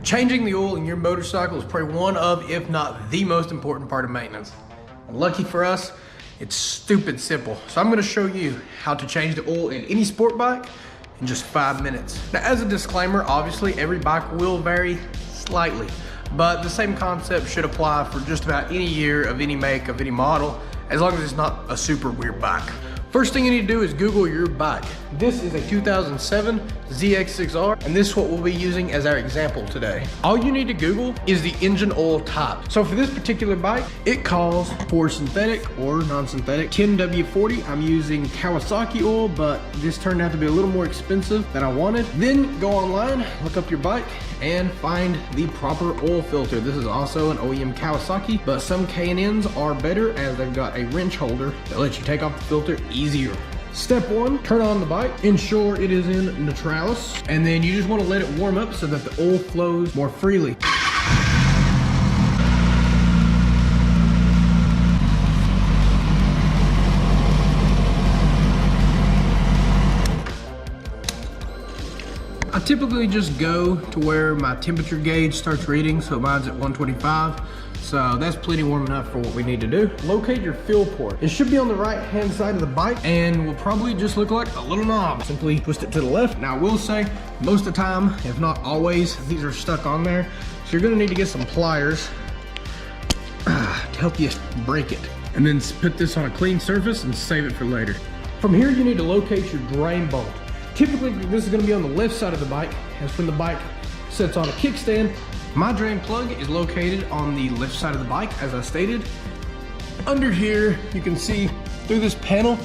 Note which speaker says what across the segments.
Speaker 1: Changing the oil in your motorcycle is probably one of, if not the most important part of maintenance. And lucky for us, it's stupid simple. So I'm gonna show you how to change the oil in any sport bike in just 5 minutes. Now, as a disclaimer, obviously every bike will vary slightly, but the same concept should apply for just about any year of any make, of any model, as long as it's not a super weird bike. First thing you need to do is Google your bike. This is a 2007 ZX6R, and this is what we'll be using as our example today. All you need to Google is the engine oil type. So for this particular bike, it calls for synthetic or non-synthetic 10W40. I'm using Kawasaki oil, but this turned out to be a little more expensive than I wanted. Then go online, look up your bike, and find the proper oil filter. This is also an OEM Kawasaki, but some K&Ns are better as they've got a wrench holder that lets you take off the filter easier. Step 1, turn on the bike, ensure it is in neutralis, and then you just want to let it warm up so that the oil flows more freely. I typically just go to where my temperature gauge starts reading, so mine's at 125. So that's plenty warm enough for what we need to do. Locate your fill port. It should be on the right hand side of the bike and will probably just look like a little knob. Simply twist it to the left. Now I will say, most of the time, if not always, these are stuck on there. So you're gonna need to get some pliers to help you break it. And then put this on a clean surface and save it for later. From here, you need to locate your drain bolt. Typically, this is gonna be on the left side of the bike, as when the bike sits on a kickstand. My drain plug is located on the left side of the bike, as I stated. Under here, you can see through this panel,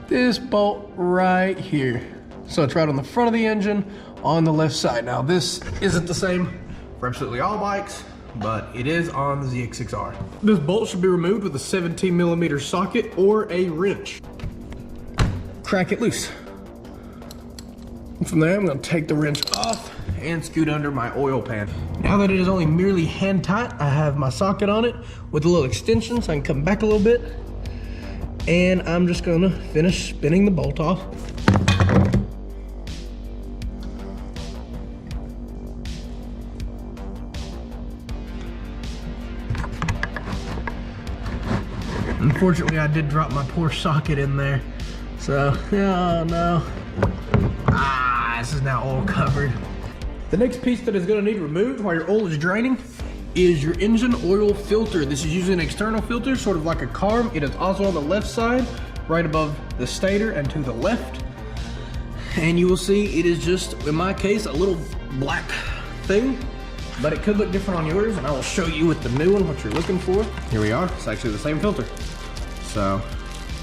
Speaker 1: this bolt right here. So it's right on the front of the engine on the left side. Now this isn't the same for absolutely all bikes, but it is on the ZX6R. This bolt should be removed with a 17mm socket or a wrench. Crack it loose. From there, I'm gonna take the wrench off and scoot under my oil pan. Now that it is only merely hand tight, I have my socket on it with a little extension so I can come back a little bit. And I'm just gonna finish spinning the bolt off. Unfortunately, I did drop my poor socket in there. So, oh no. This is now oil covered. The next piece that is going to need removed while your oil is draining is your engine oil filter. This is usually an external filter, sort of like a carb. It is also on the left side, right above the stator and to the left. And you will see it is just, in my case, a little black thing, but it could look different on yours, and I will show you with the new one what you're looking for. Here we are. It's actually the same filter. So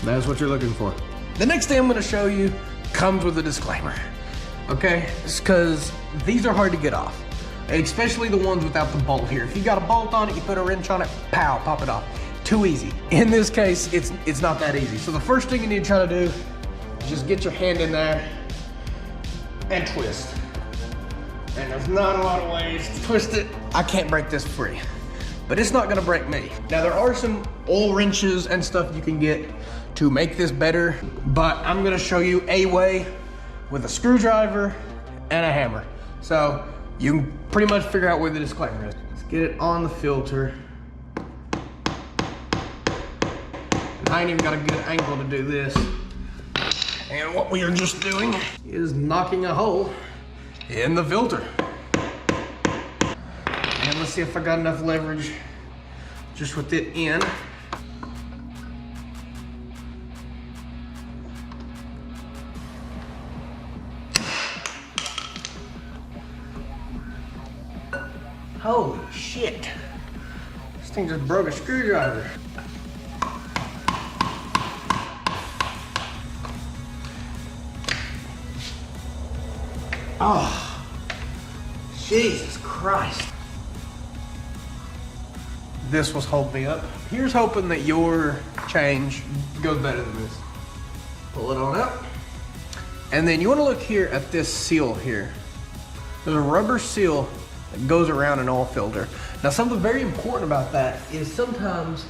Speaker 1: that's what you're looking for. The next thing I'm going to show you comes with a disclaimer. Okay, it's because these are hard to get off, and especially the ones without the bolt here. If you got a bolt on it, you put a wrench on it, pow, pop it off. Too easy. In this case, it's not that easy. So the first thing you need to try to do is just get your hand in there and twist. And there's not a lot of ways to twist it. I can't break this free, but it's not gonna break me. Now there are some oil wrenches and stuff you can get to make this better, but I'm gonna show you a way with a screwdriver and a hammer. So you can pretty much figure out where the disclaimer is. Let's get it on the filter. And I ain't even got a good angle to do this. And what we are just doing is knocking a hole in the filter. And let's see if I got enough leverage just with it in. Holy shit. This thing just broke a screwdriver. Oh, Jesus Christ. This was holding me up. Here's hoping that your change goes better than this. Pull it on up. And then you want to look here at this seal here. There's a rubber seal that goes around an oil filter. Now something very important about that is sometimes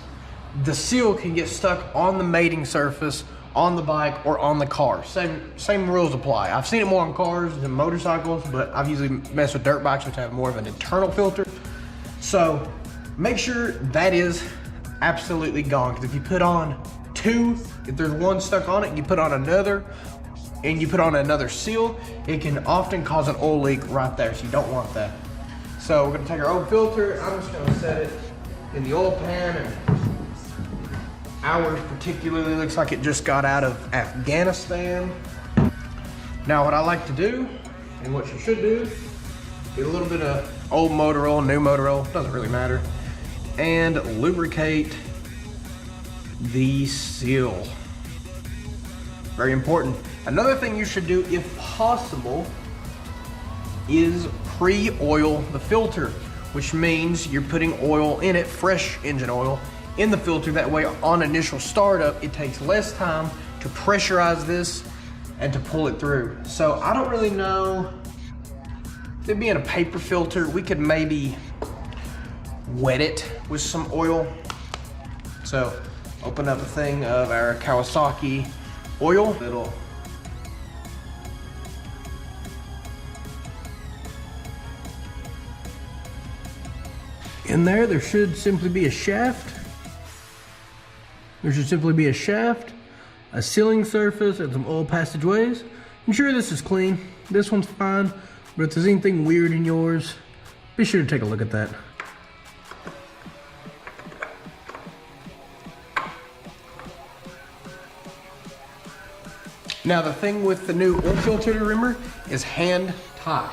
Speaker 1: the seal can get stuck on the mating surface on the bike or on the car. Same rules apply. I've seen it more on cars than motorcycles, but I've usually messed with dirt bikes, which have more of an internal filter. So make sure that is absolutely gone, because if you put on two, if there's one stuck on it, you put on another, and you put on another seal, it can often cause an oil leak right there, so you don't want that. So we're gonna take our old filter, I'm just gonna set it in the oil pan, and ours particularly looks like it just got out of Afghanistan. Now what I like to do, and what you should do, get a little bit of old motor oil, new motor oil, doesn't really matter, and lubricate the seal. Very important. Another thing you should do, if possible, is pre-oil the filter, which means you're putting oil in it, fresh engine oil, in the filter. That way on initial startup, it takes less time to pressurize this and to pull it through. So I don't really know, if it being a paper filter, we could maybe wet it with some oil. So open up a thing of our Kawasaki oil. In there should simply be a shaft. There should simply be a shaft, a sealing surface, and some oil passageways. I'm sure this is clean. This one's fine, but if there's anything weird in yours, be sure to take a look at that. Now the thing with the new oil filter to remember is hand tight.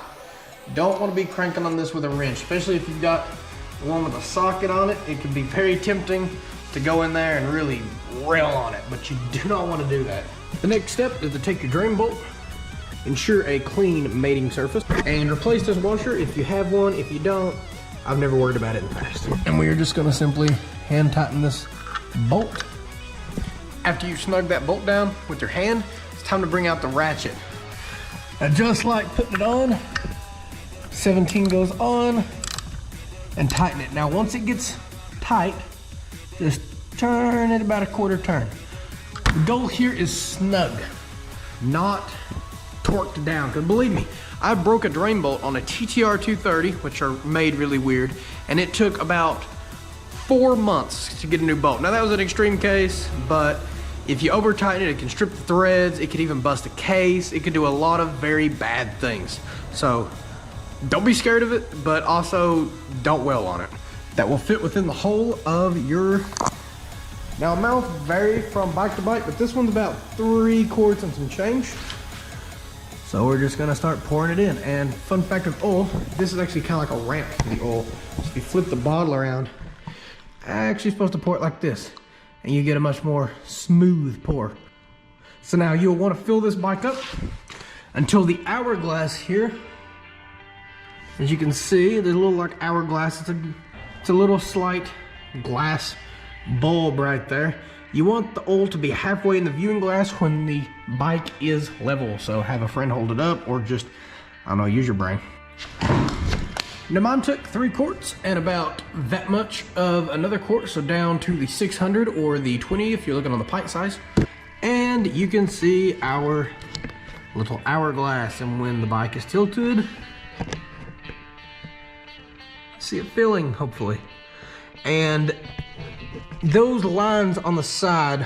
Speaker 1: Don't want to be cranking on this with a wrench, especially if you've got one with a socket on it. It can be very tempting to go in there and really rail on it, but you do not want to do that. The next step is to take your drain bolt, ensure a clean mating surface, and replace this washer if you have one. If you don't, I've never worried about it in the past. And we are just going to simply hand tighten this bolt. After you snug that bolt down with your hand, it's time to bring out the ratchet. Now just like putting it on, 17 goes on, and tighten it. Now once it gets tight, just turn it about a quarter turn. The goal here is snug, not torqued down, because believe me, I broke a drain bolt on a TTR 230, which are made really weird, and it took about 4 months to get a new bolt. Now that was an extreme case, but if you over tighten it, it can strip the threads, it could even bust a case, it could do a lot of very bad things. So don't be scared of it, but also don't wail on it. That will fit within the hole of your... Now amounts vary from bike to bike, but this one's about 3 quarts and some change. So we're just gonna start pouring it in. And fun fact of oil, this is actually kind of like a ramp for the oil. So if you flip the bottle around, actually supposed to pour it like this, and you get a much more smooth pour. So now you'll want to fill this bike up until the hourglass here. As you can see, there's a little like hourglass. It's a little slight glass bulb right there. You want the oil to be halfway in the viewing glass when the bike is level. So have a friend hold it up, or just, I don't know, use your brain. Now mine took 3 quarts and about that much of another quart, so down to the 600 or the 20 if you're looking on the pint size. And you can see our little hourglass, and when the bike is tilted, see it filling, hopefully. And those lines on the side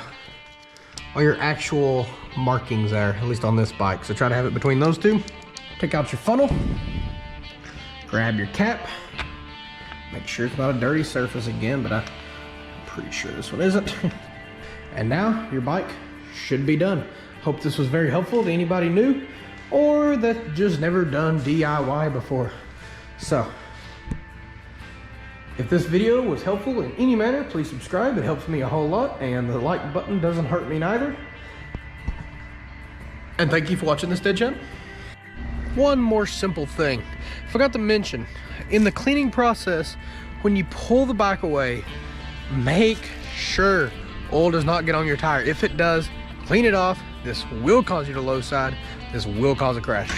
Speaker 1: are your actual markings there, at least on this bike. So try to have it between those two. Take out your funnel, grab your cap, make sure it's not a dirty surface again, but I'm pretty sure this one isn't. And now your bike should be done. Hope this was very helpful to anybody new or that just never done DIY before. So if this video was helpful in any manner, please subscribe. It helps me a whole lot, and the like button doesn't hurt me neither. And thank you for watching this dead channel. One more simple thing. Forgot to mention, in the cleaning process, when you pull the bike away, make sure oil does not get on your tire. If it does, clean it off. This will cause you to low side. This will cause a crash.